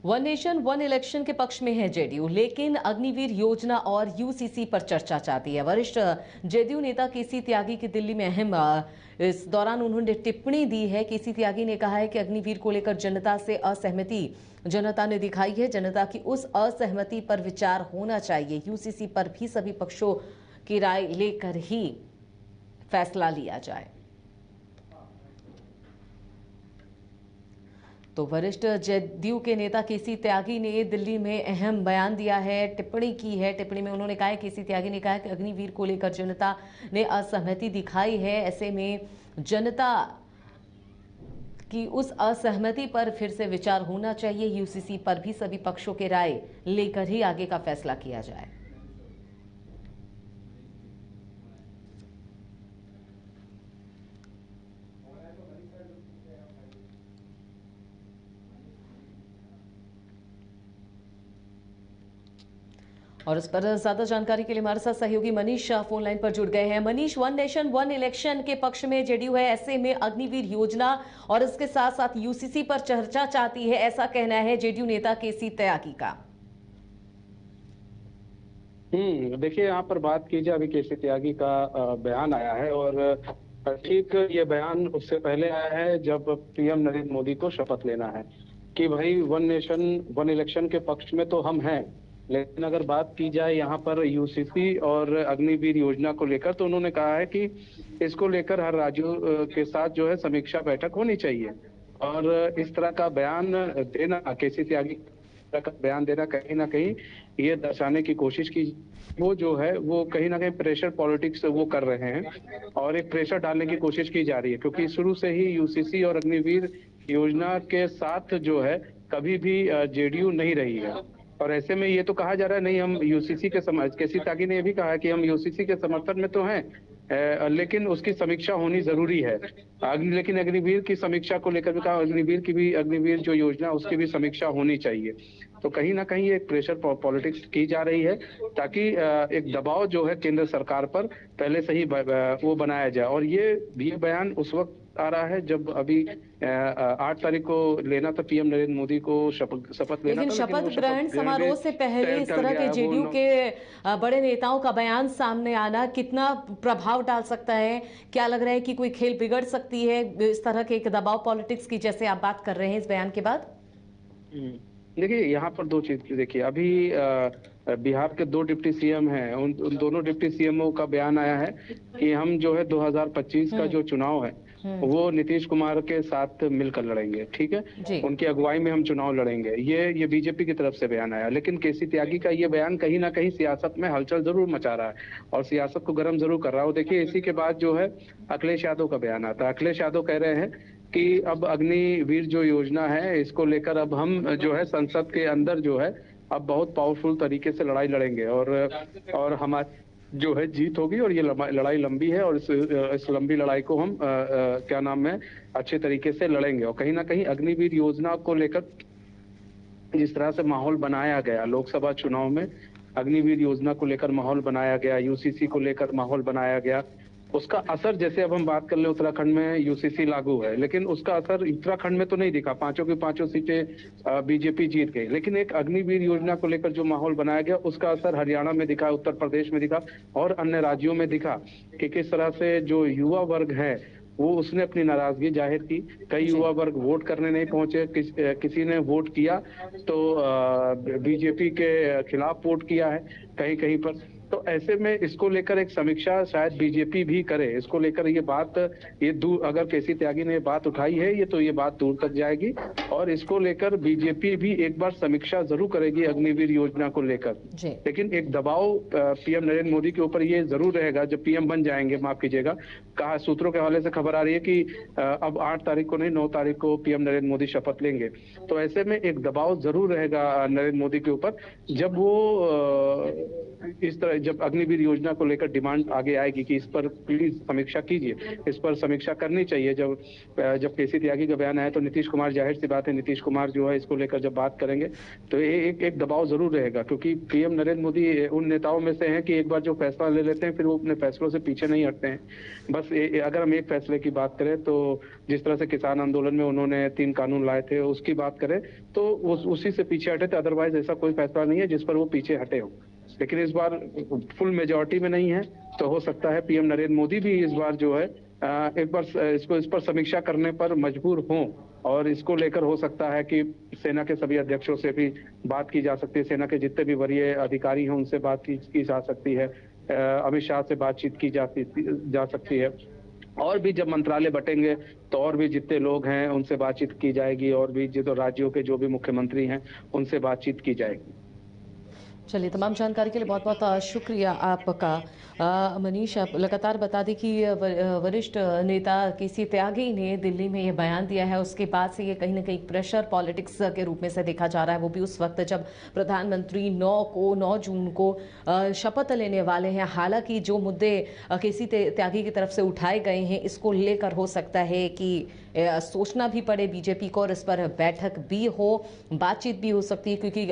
One nation one election के पक्ष में है जेडीयू, लेकिन अग्निवीर योजना और यूसीसी पर चर्चा चाहती है। वरिष्ठ जेडीयू नेता केसी त्यागी की दिल्ली में अहम इस दौरान उन्होंने टिप्पणी दी है। केसी त्यागी ने कहा है कि अग्निवीर को लेकर जनता से असहमति जनता ने दिखाई है। जनता की उस असहमति पर विचार होना चाहिए। यूसीसी पर भी सभी पक्षों की राय लेकर ही फैसला लिया जाए। तो वरिष्ठ जेडीयू के नेता केसी त्यागी ने दिल्ली में अहम बयान दिया है, टिप्पणी की है। टिप्पणी में उन्होंने कहा है, केसी त्यागी ने कहा कि अग्निवीर को लेकर जनता ने असहमति दिखाई है। ऐसे में जनता की उस असहमति पर फिर से विचार होना चाहिए। यूसीसी पर भी सभी पक्षों के राय लेकर ही आगे का फैसला किया जाए। और इस पर ज्यादा जानकारी के लिए हमारे साथ सहयोगी मनीष शाह फोन लाइन पर जुड़ गए हैं। Manish, one nation one election के पक्ष में जेडीयू है, ऐसे में अग्निवीर योजना और इसके साथ साथ यूसीसी पर चर्चा चाहती है, ऐसा कहना है जेडीयू नेता केसी त्यागी का। देखिए, यहाँ पर बात की जाए, अभी केसी त्यागी का बयान आया है और ठीक ये बयान उससे पहले आया है जब पीएम नरेंद्र मोदी को शपथ लेना है कि भाई वन नेशन वन इलेक्शन के पक्ष में तो हम हैं, लेकिन अगर बात की जाए यहाँ पर यूसीसी और अग्निवीर योजना को लेकर, तो उन्होंने कहा है कि इसको लेकर हर राज्यों के साथ जो है समीक्षा बैठक होनी चाहिए। और इस तरह का बयान देना, केसी त्यागी का बयान देना, कहीं ना कहीं ये दर्शाने की कोशिश की वो जो है वो कहीं ना कहीं प्रेशर पॉलिटिक्स वो कर रहे हैं और एक प्रेशर डालने की कोशिश की जा रही है, क्योंकि शुरू से ही यूसीसी और अग्निवीर योजना के साथ जो है कभी भी जेडीयू नहीं रही है। और ऐसे में ये तो कहा जा रहा है नहीं, हम यूसीसी के केसी त्यागी ने ये भी कहा है कि हम यूसीसी के समर्थन में तो हैं, लेकिन उसकी समीक्षा होनी जरूरी है। लेकिन अग्निवीर की समीक्षा को लेकर भी कहा, अग्निवीर जो योजना उसकी भी समीक्षा होनी चाहिए। तो कहीं ना कहीं एक प्रेशर पॉलिटिक्स की जा रही है ताकि एक दबाव जो है केंद्र सरकार पर पहले से ही वो बनाया जाए। और ये बयान उस वक्त आ रहा है जब अभी 8 तारीख को लेना था पीएम नरेंद्र मोदी को शपथ लेना लेकिन था, शपथ ग्रहण समारोह से पहले इस तरह के जेडीयू के बड़े नेताओं का बयान सामने आना कितना प्रभाव डाल सकता है? क्या लग रहा है कि कोई खेल बिगड़ सकती है इस तरह के एक दबाव पॉलिटिक्स की, जैसे आप बात कर रहे हैं इस बयान के बाद? देखिए, यहाँ पर दो चीज देखिए, अभी बिहार के 2 डिप्टी सीएम हैं, उन दोनों डिप्टी सीएमओ का बयान आया है कि हम जो है 2025 का जो चुनाव है वो नीतीश कुमार के साथ मिलकर लड़ेंगे, ठीक है, उनकी अगुवाई में हम चुनाव लड़ेंगे। ये बीजेपी की तरफ से बयान आया। लेकिन केसी त्यागी का ये बयान कहीं ना कहीं सियासत में हलचल जरूर मचा रहा है और सियासत को गर्म जरूर कर रहा है। देखिए, इसी के बाद जो है अखिलेश यादव का बयान आता है। अखिलेश यादव कह रहे हैं कि अब अग्निवीर जो योजना है इसको लेकर अब हम जो है संसद के अंदर जो है अब बहुत पावरफुल तरीके से लड़ाई लड़ेंगे और हमारी जो है जीत होगी और ये लड़ाई लंबी है और इस लंबी लड़ाई को हम क्या नाम है अच्छे तरीके से लड़ेंगे। और कहीं ना कहीं अग्निवीर योजना को लेकर जिस तरह से माहौल बनाया गया लोकसभा चुनाव में, अग्निवीर योजना को लेकर माहौल बनाया गया, यूसीसी को लेकर माहौल बनाया गया, उसका असर, जैसे अब हम बात कर ले उत्तराखंड में यूसीसी लागू है, लेकिन उसका असर उत्तराखंड में तो नहीं दिखा, 5 की 5 सीटें बीजेपी जीत गई। लेकिन एक अग्निवीर योजना को लेकर जो माहौल बनाया गया उसका असर हरियाणा में दिखा, उत्तर प्रदेश में दिखा और अन्य राज्यों में दिखा कि किस तरह से जो युवा वर्ग है वो उसने अपनी नाराजगी जाहिर की। कई युवा वर्ग वोट करने नहीं पहुंचे, किसी ने वोट किया तो बीजेपी के खिलाफ वोट किया है कहीं कहीं पर। तो ऐसे में इसको लेकर एक समीक्षा शायद बीजेपी भी करे। इसको लेकर ये बात अगर केसी त्यागी ने बात उठाई है तो ये बात दूर तक जाएगी और इसको लेकर बीजेपी भी एक बार समीक्षा जरूर करेगी अग्निवीर योजना को लेकर। लेकिन एक दबाव पीएम नरेंद्र मोदी के ऊपर ये जरूर रहेगा जब पीएम बन जाएंगे, माफ कीजिएगा, कहा सूत्रों के हवाले से खबर आ रही है कि अब 8 तारीख को नहीं 9 तारीख को पीएम नरेंद्र मोदी शपथ लेंगे। तो ऐसे में एक दबाव जरूर रहेगा नरेंद्र मोदी के ऊपर जब वो जब अग्निवीर योजना को लेकर डिमांड आगे आएगी कि इस पर प्लीज समीक्षा कीजिए, इस पर समीक्षा करनी चाहिए। जब केसी त्यागी का बयान आया तो नीतीश कुमार, जाहिर सी बात है नीतीश कुमार जो है इसको लेकर जब बात करेंगे तो एक दबाव जरूर रहेगा, क्योंकि पीएम नरेंद्र मोदी उन नेताओं में से हैं कि एक बार जो फैसला ले लेते हैं फिर वो अपने फैसलों से पीछे नहीं हटते हैं। बस अगर हम एक फैसले की बात करें तो जिस तरह से किसान आंदोलन में उन्होंने 3 कानून लाए थे उसकी बात करें तो उसी से पीछे हटे थे, अदरवाइज ऐसा कोई फैसला नहीं है जिस पर वो पीछे हटे हो। लेकिन इस बार फुल मेजॉरिटी में नहीं है तो हो सकता है पीएम नरेंद्र मोदी भी इस बार जो है एक बार इस पर समीक्षा करने पर मजबूर हों, और इसको लेकर हो सकता है कि सेना के सभी अध्यक्षों से भी बात की जा सकती है, सेना के जितने भी वरीय अधिकारी हैं उनसे बात की जा सकती है, अमित शाह से बातचीत की जा सकती है, और भी जब मंत्रालय बटेंगे तो और भी जितने लोग हैं उनसे बातचीत की जाएगी, और भी जो राज्यों के जो भी मुख्यमंत्री हैं उनसे बातचीत की जाएगी। चलिए, तमाम जानकारी के लिए बहुत बहुत शुक्रिया आपका मनीष। आप लगातार बता दें कि वरिष्ठ नेता केसी त्यागी ने दिल्ली में ये बयान दिया है, उसके बाद से ये कहीं ना कहीं प्रेशर पॉलिटिक्स के रूप में से देखा जा रहा है। वो भी उस वक्त जब प्रधानमंत्री 9 जून को शपथ लेने वाले हैं। हालांकि जो मुद्दे केसी त्यागी की तरफ से उठाए गए हैं इसको लेकर हो सकता है कि सोचना भी पड़े बीजेपी को, और इस पर बैठक भी हो, बातचीत भी हो सकती है, क्योंकि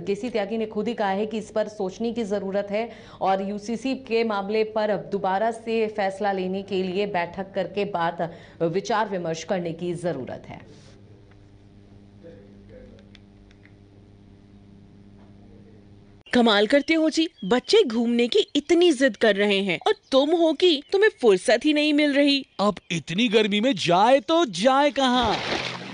केसी त्यागी ने खुद ही कहा है कि इस पर सोचने की जरूरत है और यूसीसी के मामले पर अब दोबारा से फैसला लेने के लिए बैठक करके बात विचार विमर्श करने की जरूरत है। कमाल करते हो जी, बच्चे घूमने की इतनी जिद कर रहे हैं और तुम हो कि तुम्हें फुर्सत ही नहीं मिल रही। अब इतनी गर्मी में जाए तो जाए कहाँ?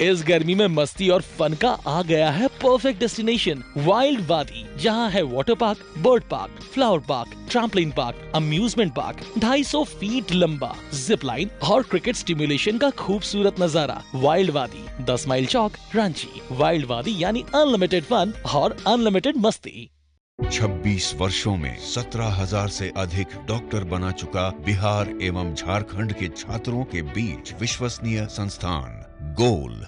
इस गर्मी में मस्ती और फन का आ गया है परफेक्ट डेस्टिनेशन, वाइल्ड वादी, जहाँ है water park, bird park, flower park, trampoline park, amusement park, 250 feet लंबा, जिप लाइन और क्रिकेट स्टिमुलेशन का खूबसूरत नजारा। वाइल्ड वादी, 10 माइल चौक, रांची। वाइल्ड वादी यानी अनलिमिटेड फन और अनलिमिटेड मस्ती। 26 वर्षों में 17,000 से अधिक डॉक्टर बना चुका बिहार एवं झारखंड के छात्रों के बीच विश्वसनीय संस्थान गोल